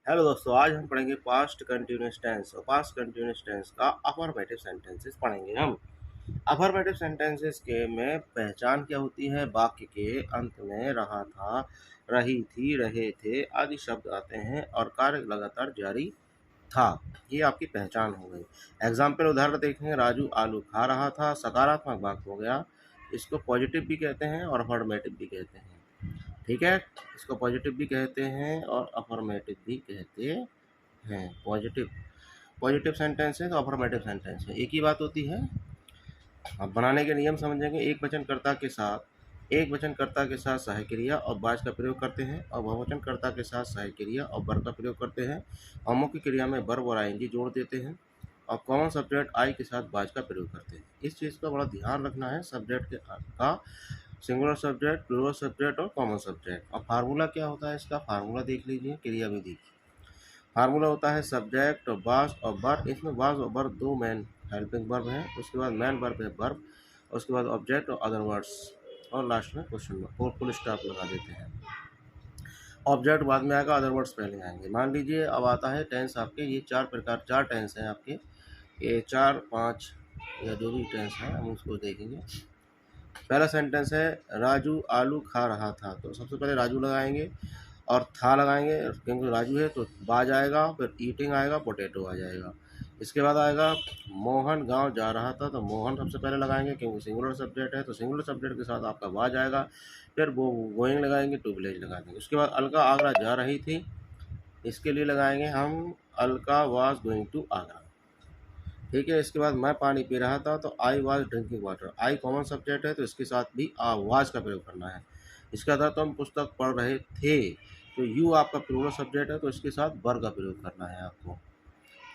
Hello दोस्तों, आज हम पढ़ेंगे पास्ट कंटिन्यूअस टेंस और पास्ट कंटिन्यूअस टेंस का अफर्मेटिव सेंटेंसेस पढ़ेंगे हम। अफर्मेटिव सेंटेंसेस के में पहचान क्या होती है? वाक्य के अंत में रहा था, रही थी, रहे थे आदि शब्द आते हैं और कार्य लगातार जारी था। ये आपकी पहचान हो गई। एग्जाम्पल उदाहरण देखेंगे। राजू आलू खा रहा था, सकारात्मक वाक्य हो गया। इसको पॉजिटिव भी कहते हैं और अफर्मेटिव भी कहते हैं। ठीक है, इसको पॉजिटिव भी कहते हैं और अफर्मेटिव भी कहते हैं। पॉजिटिव पॉजिटिव सेंटेंस है तो अफर्मेटिव सेंटेंस है, एक ही बात होती है। अब बनाने के नियम समझेंगे। एक वचनकर्ता के साथ सहायक क्रिया और बाज का प्रयोग करते हैं और बहुवचनकर्ता के साथ सहायक क्रिया और वर्ब का प्रयोग करते हैं। और मुख्य क्रिया में वर्ब और आईएनजी जोड़ देते हैं और कॉमन सब्जेक्ट आई के साथ बाज का प्रयोग करते हैं। इस चीज़ का बड़ा ध्यान रखना है। सब्जेक्ट के का सिंगुलर सब्जेक्ट, प्लूरल सब्जेक्ट और कॉमन सब्जेक्ट। और फार्मूला क्या होता है इसका? फार्मूला देख लीजिए, क्रिया भी देखिए। फार्मूला होता है सब्जेक्ट और वाज और वर्ब। इसमें वाज और वर्ब दो मेन हेल्पिंग वर्ब हैं, उसके बाद मेन वर्ब है वर्ब, उसके बाद ऑब्जेक्ट और अदर वर्ड्स, और लास्ट में क्वेश्चन मार्क और फुल स्टॉप लगा देते हैं। ऑब्जेक्ट बाद में आएगा, अदर वर्ड्स पहले आएंगे। मान लीजिए अब आता है टेंस आपके, ये चार टेंस हैं आपके, ये 4-5 या जो भी टेंस है हम उसको देखेंगे। पहला सेंटेंस है राजू आलू खा रहा था, तो सबसे पहले राजू लगाएंगे और था लगाएंगे, क्योंकि राजू है तो बाज आएगा, फिर ईटिंग आएगा, पोटैटो आ जाएगा। इसके बाद आएगा मोहन गांव जा रहा था, तो मोहन सबसे पहले लगाएंगे क्योंकि सिंगुलर सब्जेक्ट है, तो सिंगुलर सब्जेक्ट के साथ आपका बाज आएगा। फिर वो गोइंग लगाएंगे, टू विलेज लगा देंगे। उसके बाद अलका आगरा जा रही थी, इसके लिए लगाएंगे हम Alka was going to Agra. ठीक है, इसके बाद मैं पानी पी रहा था, तो आई was drinking water. I common subject है तो इसके साथ भी वाज का प्रयोग करना है। इसका था तो हम पुस्तक पढ़ रहे थे, तो यू आपका प्लूरल सब्जेक्ट है तो इसके साथ वर का प्रयोग करना है आपको।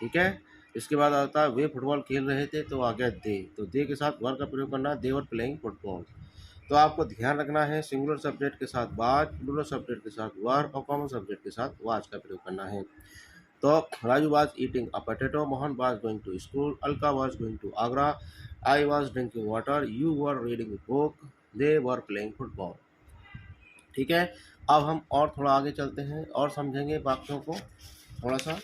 ठीक है, इसके बाद आता है वे फुटबॉल खेल रहे थे, तो आ गया दे, तो दे के साथ वर का प्रयोग करना है, दे वर प्लेइंग फुटबॉल। तो आपको ध्यान रखना है, सिंगुलर सब्जेक्ट के साथ वाज, प्लूरल सब्जेक्ट के साथ वर और कॉमन सब्जेक्ट के साथ वाज का प्रयोग करना है। तो Raju was eating a potato, Mohan was going to school, Alka was going to Agra, I was drinking water, you were reading a book, they were playing football। ठीक है, अब हम और थोड़ा आगे चलते हैं और समझेंगे वाक्यों को थोड़ा सा।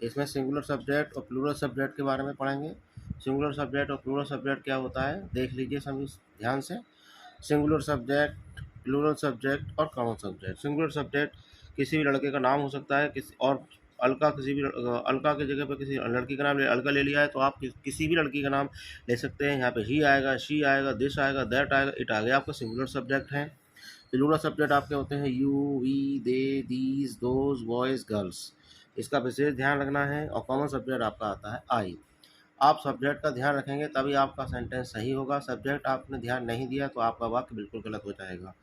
इसमें सिंगुलर सब्जेक्ट और प्लूरल सब्जेक्ट के बारे में पढ़ेंगे। सिंगुलर सब्जेक्ट और प्लूरल सब्जेक्ट क्या होता है देख लीजिए सभी ध्यान से। सिंगुलर सब्जेक्ट, प्लूरल सब्जेक्ट और कॉमन सब्जेक्ट। सिंगुलर सब्जेक्ट किसी भी लड़के का नाम हो सकता है, किसी और अलका किसी भी अलका की जगह पर किसी लड़की का नाम अलका ले लिया है तो आप किसी भी लड़की का नाम ले सकते हैं। यहाँ पे ही आएगा, शी आएगा, दिस आएगा, दैट आएगा, इट आ गया आपका सिंगुलर सब्जेक्ट है। प्लूरल सब्जेक्ट आपके होते हैं you, we, they, these, those, boys, girls. इसका विशेष ध्यान रखना है। और कॉमन सब्जेक्ट आपका आता है आई। आप सब्जेक्ट का ध्यान रखेंगे तभी आपका सेंटेंस सही होगा। सब्जेक्ट आपने ध्यान नहीं दिया तो आपका वाक्य बिल्कुल गलत हो जाएगा।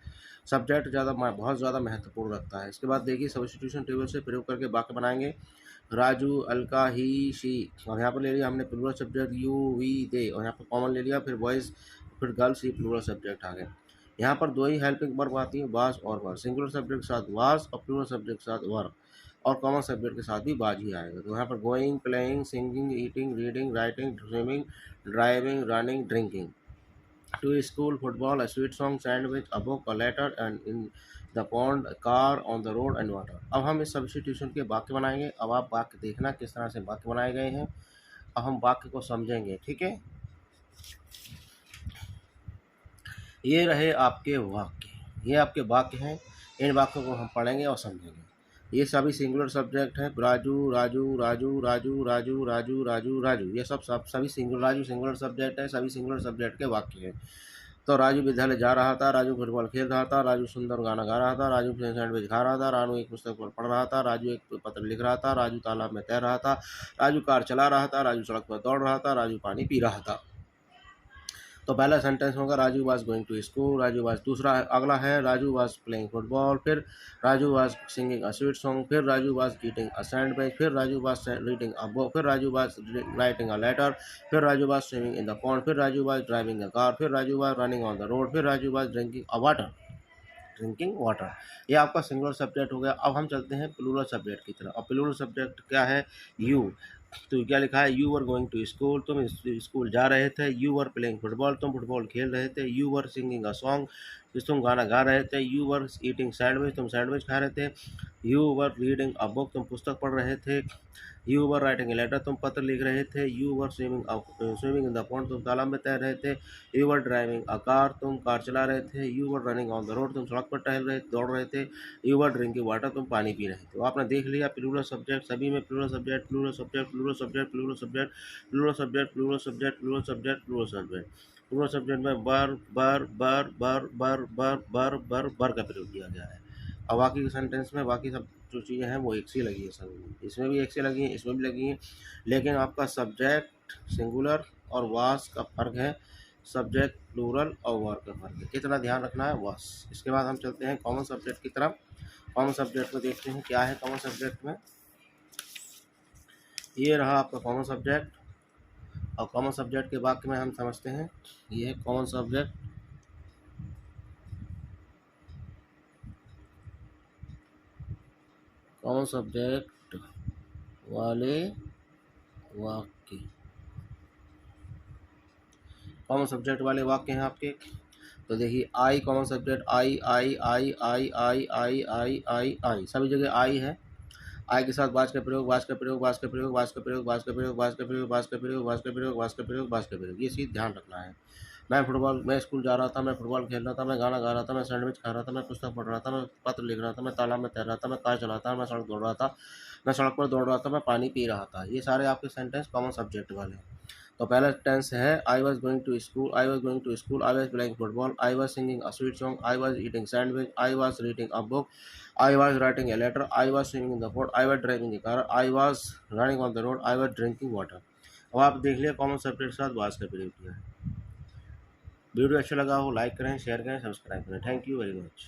सब्जेक्ट बहुत ज़्यादा महत्वपूर्ण रखता है। इसके बाद देखिए सब्स्टिट्यूशन टेबल से प्रयोग करके वाक्य बनाएंगे। राजू, अलका, ही, शी, और यहाँ पर ले लिया हमने प्लूरल सब्जेक्ट यू, वी, दे, और यहाँ पर कॉमन ले लिया, फिर बॉयज़, फिर गर्ल्स, ये प्लूरल सब्जेक्ट आ गए। यहाँ पर दो ही हेल्पिंग वर्ब आती है, वाज और वर। सिंगुलर सब्जेक्ट के साथ वाज और प्लूरल सब्जेक्ट के साथ वर, और कॉमन सब्जेक्ट के साथ भी बाज ही आएगा। तो यहाँ पर going, playing, singing, eating, reading, writing, swimming, driving, running, drinking, to school, football, a sweet song, sandwich, a book, a letter, and in the pond, car, on the road and water. अब हम इस substitution के वाक्य बनाएंगे। अब आप वाक्य देखना किस तरह से वाक्य बनाए गए हैं। अब हम वाक्य को समझेंगे। ठीक है, ये रहे आपके वाक्य, ये आपके वाक्य हैं। इन वाक्यों को हम पढ़ेंगे और समझेंगे। ये सभी सिंगुलर सब्जेक्ट हैं। राजू, राजू, राजू, राजू, राजू, राजू, राजू, राजू, ये सभी सिंगुलर, राजू सिंगुलर सब्जेक्ट है, सभी सिंगुलर सब्जेक्ट के वाक्य हैं। तो राजू विद्यालय जा रहा था, राजू फुटबॉल खेल रहा था, राजू सुंदर गाना गा रहा था, राजू सैंडविच खा रहा था, रानू एक पुस्तक पर पढ़ रहा था, राजू एक पत्र लिख रहा था, राजू तालाब में तैर रहा था, राजू कार चला रहा था, राजू सड़क पर दौड़ रहा था, राजू पानी पी रहा था। तो पहला सेंटेंस होगा Raju was going to school, Raju was. दूसरा अगला है राजू वाज प्लेइंग फुटबॉल, फिर Raju was singing a sweet song, फिर Raju was eating a sandwich, फिर Raju was reading a book, फिर Raju was writing a letter, फिर Raju was swimming in the pond, फिर Raju was driving a car, फिर Raju was running on the road, फिर Raju was drinking water. ये आपका singular subject हो गया। अब हम चलते हैं प्लूरल सब्जेक्ट की तरफ। और प्लूरल सब्जेक्ट क्या है? यू। तो क्या लिखा है? You were going to school, तुम स्कूल जा रहे थे। यू वर प्लेइंग फुटबॉल, तुम फुटबॉल खेल रहे थे। You were singing a song, जिस तुम गाना गा रहे थे। यू वर ईटिंग सैंडविच, तुम सैंडविच खा रहे थे। You were reading a book, तुम पुस्तक पढ़ रहे थे। You were writing a letter, तुम पत्र लिख रहे थे। You were swimming in the pond, तुम तालाब में तैर रहे थे। You were driving a car, तुम कार चला रहे थे। You were running on the road, तुम सड़क पर दौड़ रहे थे। यू वर ड्रिंकिंग वाटर, तुम पानी पी रहे थे। तो आपने देख लिया प्लूरल सब्जेक्ट, सभी में plural subject, plural subject, plural subject, plural subject, plural subject, plural subject, plural subject, plural subject. Plural subject में बर का प्रयोग किया गया है। और बाकी के सेंटेंस में बाकी सब जो चीज़ें हैं वो एक सी लगी है, सब इसमें भी एक सी लगी है, इसमें भी लगी है। लेकिन आपका सब्जेक्ट सिंगुलर और वास का फ़र्क है, सब्जेक्ट प्लूरल और वर्ब का फ़र्क है। कितना ध्यान रखना है बस। इसके बाद हम चलते हैं कॉमन सब्जेक्ट की तरफ। कॉमन सब्जेक्ट को देखते हैं क्या है कॉमन सब्जेक्ट में। ये रहा आपका कॉमन सब्जेक्ट। और कॉमन सब्जेक्ट के वाक्य में हम समझते हैं, ये है कॉमन सब्जेक्ट। कॉमन सब्जेक्ट वाले वाक्य, कॉमन सब्जेक्ट वाले वाक्य हैं आपके। तो देखिए आई कॉमन सब्जेक्ट, आई आई आई आई आई आई आई आई आई, सभी जगह आई है। आई के साथ बाज का प्रयोग, बाज का प्रयोग, बाज का प्रयोग, बाज का प्रयोग, बाज का प्रयोग, बाज का प्रयोग, बाज का प्रयोग, बाज का प्रयोग, बाज का प्रयोग, बाज का प्रयोग, ये चीज़ ध्यान रखना है। मैं स्कूल जा रहा था, मैं फुटबॉल खेल रहा था, मैं गाना गा रहा था, मैं सैंडविच खा रहा था, मैं पुस्तक पढ़ रहा था, मैं पत्र लिख रहा था, मैं तालाब में तैर रहा था, मैं कार चला था, मैं सड़क दौड़ रहा था, मैं सड़क पर दौड़ रहा था, मैं पानी पी रहा था। ये सारे आपके सेंटेंस कॉमन सब्जेक्ट वाले हैं। तो पहला टेंस है I was going to school, I was going to school, I was playing football, I was singing a sweet song, I was eating sandwich, I was reading a book, I was writing a letter, I was swimming in the port, I was driving a car, I was running on the road, I was drinking water. अब आप देख लिया common subject के साथ was का प्रयोग किया है। वीडियो अच्छा लगा हो लाइक करें, शेयर करें, सब्सक्राइब करें। Thank you very much.